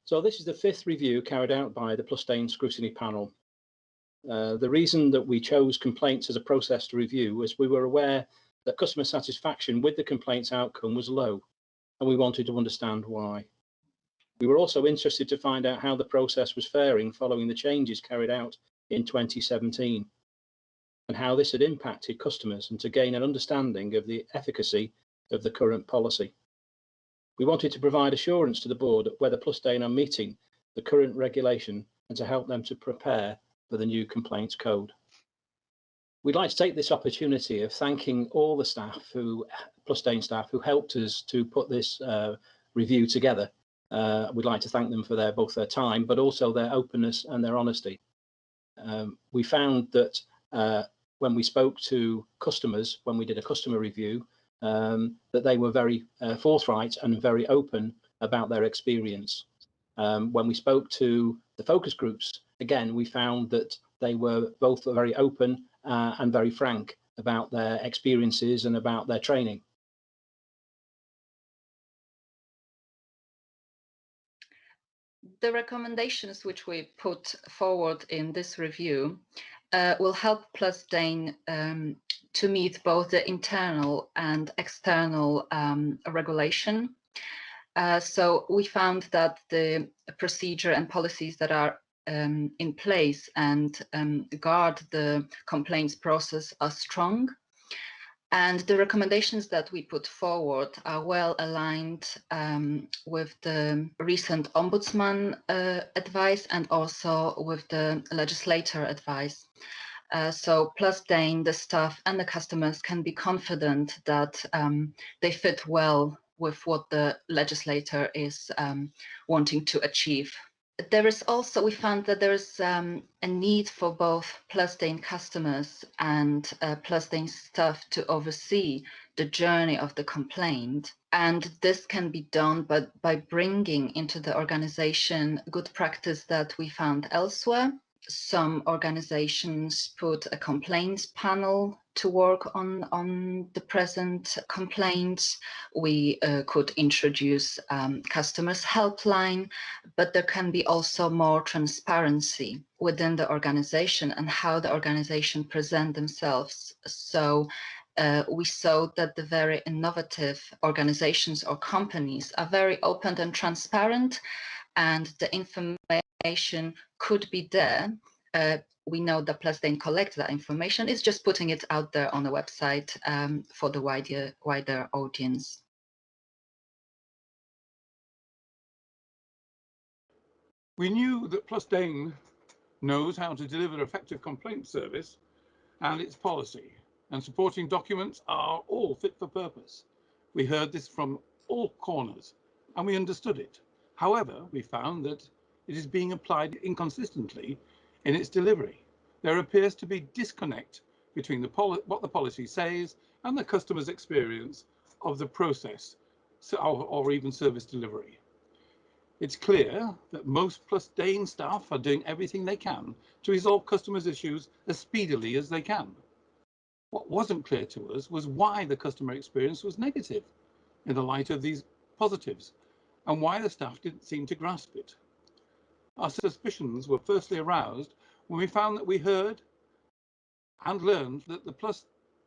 So this is the 5th review carried out by the Plus Dane Scrutiny Panel. The reason that we chose complaints as a process to review was we were aware that customer satisfaction with the complaints outcome was low, and we wanted to understand why. We were also interested to find out how the process was faring following the changes carried out in 2017, and how this had impacted customers, and to gain an understanding of the efficacy of the current policy. We wanted to provide assurance to the board whether Plus Dane are meeting the current regulation and to help them to prepare for the new complaints code. We'd like to take this opportunity of thanking all the staff, Plus Dane staff, who helped us to put this review together. We'd like to thank them for both their time, but also their openness and their honesty. We found that when we spoke to customers, when we did a customer review, that they were very forthright and very open about their experience. When we spoke to the focus groups, again, we found that they were both very open and very frank about their experiences and about their training. The recommendations which we put forward in this review will help Plus Dane to meet both the internal and external regulation. So we found that the procedure and policies that are in place and guard the complaints process are strong. And the recommendations that we put forward are well aligned with the recent Ombudsman advice and also with the legislator advice. So Plus Dane, the staff and the customers can be confident that they fit well with what the legislator is wanting to achieve. There is also, we found that there is a need for both Plus Dane customers and Plus Dane staff to oversee the journey of the complaint. And this can be done by bringing into the organization good practice that we found elsewhere. Some organizations put a complaints panel to work on the present complaints. We could introduce customers helpline, but there can be also more transparency within the organization and how the organization present themselves. So we saw that the very innovative organizations or companies are very open and transparent, and the information could be there. We know that Plus Dane collects that information. It's just putting it out there on the website for the wider audience. We knew that Plus Dane knows how to deliver effective complaint service and its policy, and supporting documents are all fit for purpose. We heard this from all corners and we understood it. However, we found that it is being applied inconsistently in its delivery. There appears to be disconnect between what the policy says and the customer's experience of the process or even service delivery. It's clear that most Plus Dane staff are doing everything they can to resolve customers' issues as speedily as they can. What wasn't clear to us was why the customer experience was negative in the light of these positives, and why the staff didn't seem to grasp it. Our suspicions were firstly aroused when we found that we heard and learned that the Plus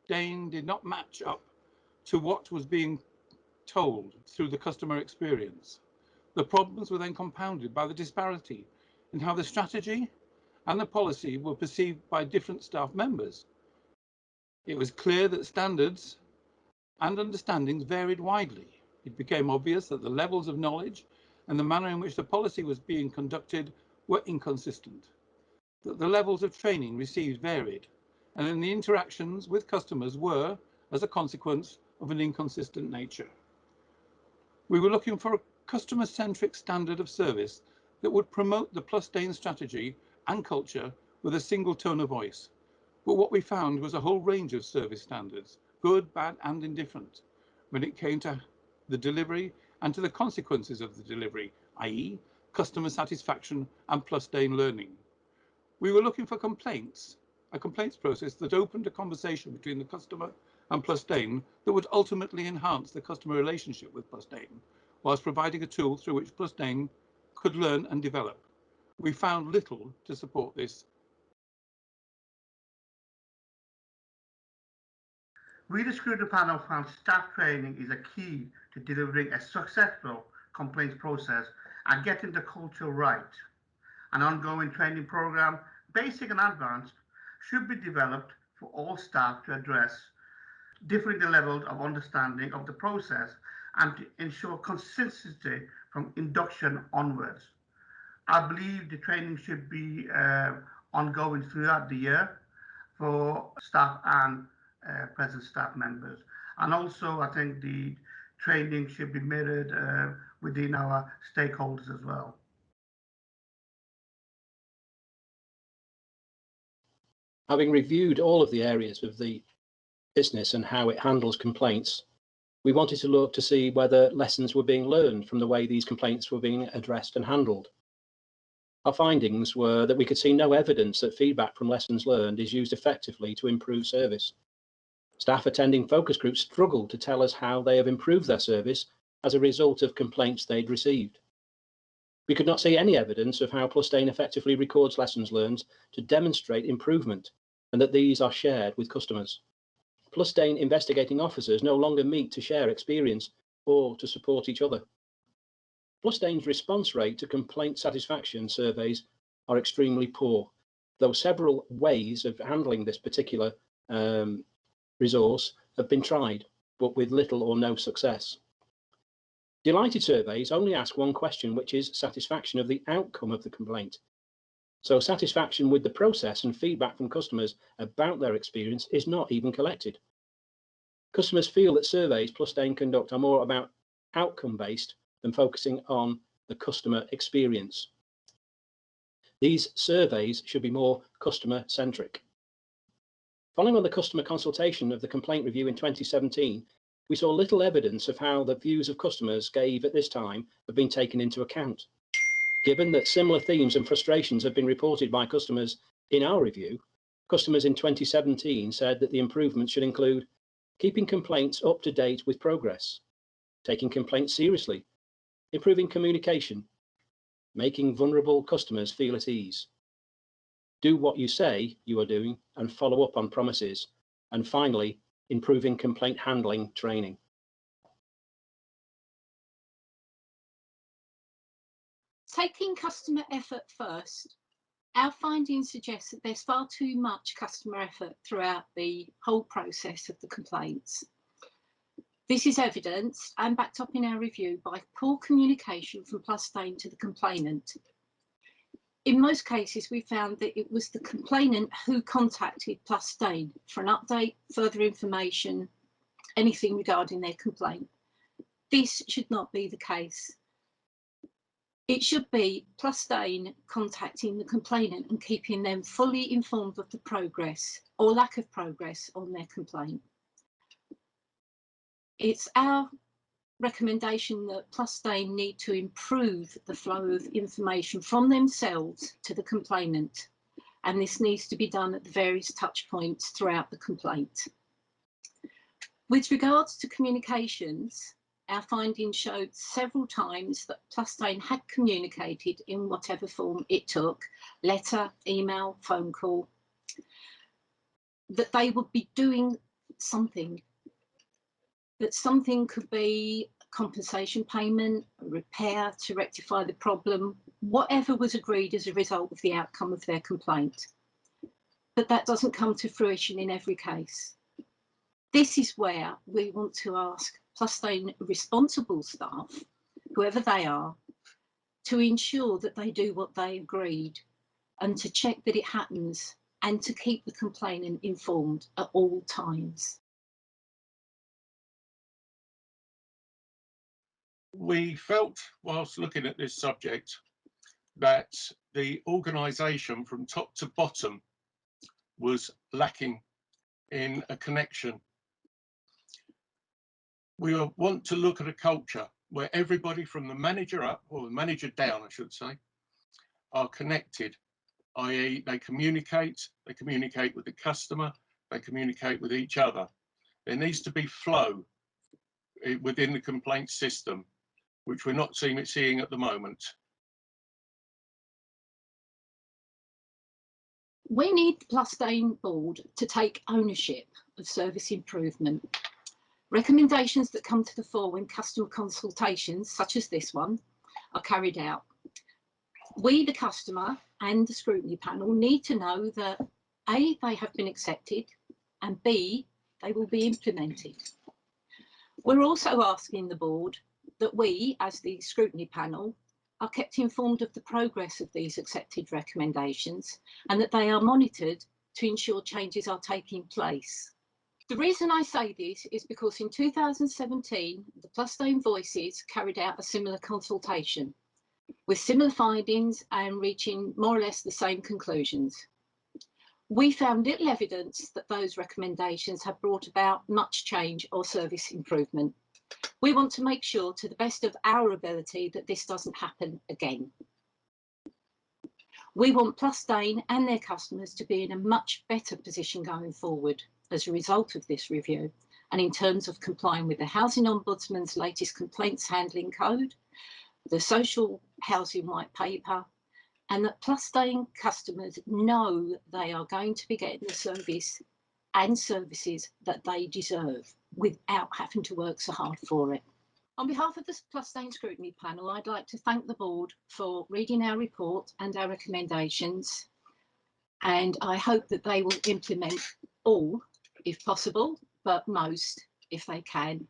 Dane did not match up to what was being told through the customer experience. The problems were then compounded by the disparity in how the strategy and the policy were perceived by different staff members. It was clear that standards and understandings varied widely. It became obvious that the levels of knowledge and the manner in which the policy was being conducted were inconsistent, that the levels of training received varied, and then the interactions with customers were, as a consequence, of an inconsistent nature. We were looking for a customer-centric standard of service that would promote the Plus Dane strategy and culture with a single tone of voice. But what we found was a whole range of service standards, good, bad, and indifferent, when it came to the delivery and to the consequences of the delivery, i.e. customer satisfaction and Plus Dane learning. We were looking for complaints, a complaints process that opened a conversation between the customer and Plus Dane that would ultimately enhance the customer relationship with Plus Dane, whilst providing a tool through which Plus Dane could learn and develop. We found little to support this. We, the Scrutiny Panel, found staff training is a key to delivering a successful complaints process and getting the culture right. An ongoing training program, basic and advanced, should be developed for all staff to address differing levels of understanding of the process and to ensure consistency from induction onwards. I believe the training should be ongoing throughout the year for staff and present staff members. And also, I think the training should be mirrored within our stakeholders as well. Having reviewed all of the areas of the business and how it handles complaints, we wanted to look to see whether lessons were being learned from the way these complaints were being addressed and handled. Our findings were that we could see no evidence that feedback from lessons learned is used effectively to improve service. Staff attending focus groups struggled to tell us how they have improved their service as a result of complaints they'd received. We could not see any evidence of how Plus Dane effectively records lessons learned to demonstrate improvement and that these are shared with customers. Plus Dane investigating officers no longer meet to share experience or to support each other. Plus Dane's response rate to complaint satisfaction surveys are extremely poor, though several ways of handling this particular resource have been tried, but with little or no success. Delighted surveys only ask one question, which is satisfaction of the outcome of the complaint. So satisfaction with the process and feedback from customers about their experience is not even collected. Customers feel that surveys Plus Dane conduct are more about outcome-based than focusing on the customer experience. These surveys should be more customer-centric. Following on the customer consultation of the complaint review in 2017, we saw little evidence of how the views of customers gave at this time have been taken into account. Given that similar themes and frustrations have been reported by customers in our review, customers in 2017 said that the improvements should include keeping complaints up to date with progress, taking complaints seriously, improving communication, making vulnerable customers feel at ease, do what you say you are doing and follow up on promises, and finally, improving complaint handling training. Taking customer effort first, our findings suggest that there's far too much customer effort throughout the whole process of the complaints. This is evidenced and backed up in our review by poor communication from Plus Dane to the complainant. In most cases, we found that it was the complainant who contacted Plus Dane for an update, further information, anything regarding their complaint. This should not be the case. It should be Plus Dane contacting the complainant and keeping them fully informed of the progress or lack of progress on their complaint. It's our recommendation that Plus Dane need to improve the flow of information from themselves to the complainant, and this needs to be done at the various touch points throughout the complaint. With regards to communications, our findings showed several times that Plus Dane had communicated in whatever form it took, letter, email, phone call, that they would be doing something, that something could be compensation payment, repair to rectify the problem, whatever was agreed as a result of the outcome of their complaint. But that doesn't come to fruition in every case. This is where we want to ask Plus Dane responsible staff, whoever they are, to ensure that they do what they agreed and to check that it happens and to keep the complainant informed at all times. We felt, whilst looking at this subject, that the organisation from top to bottom was lacking in a connection. We want to look at a culture where everybody from the manager up, or the manager down, I should say, are connected, i.e. they communicate with the customer, they communicate with each other. There needs to be flow within the complaint system, which we're not seeing at the moment. We need the Plus Dane board to take ownership of service improvement. Recommendations that come to the fore when customer consultations, such as this one, are carried out. We, the customer, and the scrutiny panel need to know that A, they have been accepted, and B, they will be implemented. We're also asking the board that we, as the scrutiny panel, are kept informed of the progress of these accepted recommendations and that they are monitored to ensure changes are taking place. The reason I say this is because in 2017, the Plus Dane Voices carried out a similar consultation with similar findings and reaching more or less the same conclusions. We found little evidence that those recommendations have brought about much change or service improvement. We want to make sure, to the best of our ability, that this doesn't happen again. We want Plus Dane and their customers to be in a much better position going forward as a result of this review, and in terms of complying with the Housing Ombudsman's latest complaints handling code, the Social Housing White Paper, and that Plus Dane customers know they are going to be getting the service and services that they deserve without having to work so hard for it. On behalf of the Plus Dane Scrutiny Panel, I'd like to thank the board for reading our report and our recommendations, and I hope that they will implement all, if possible, but most, if they can,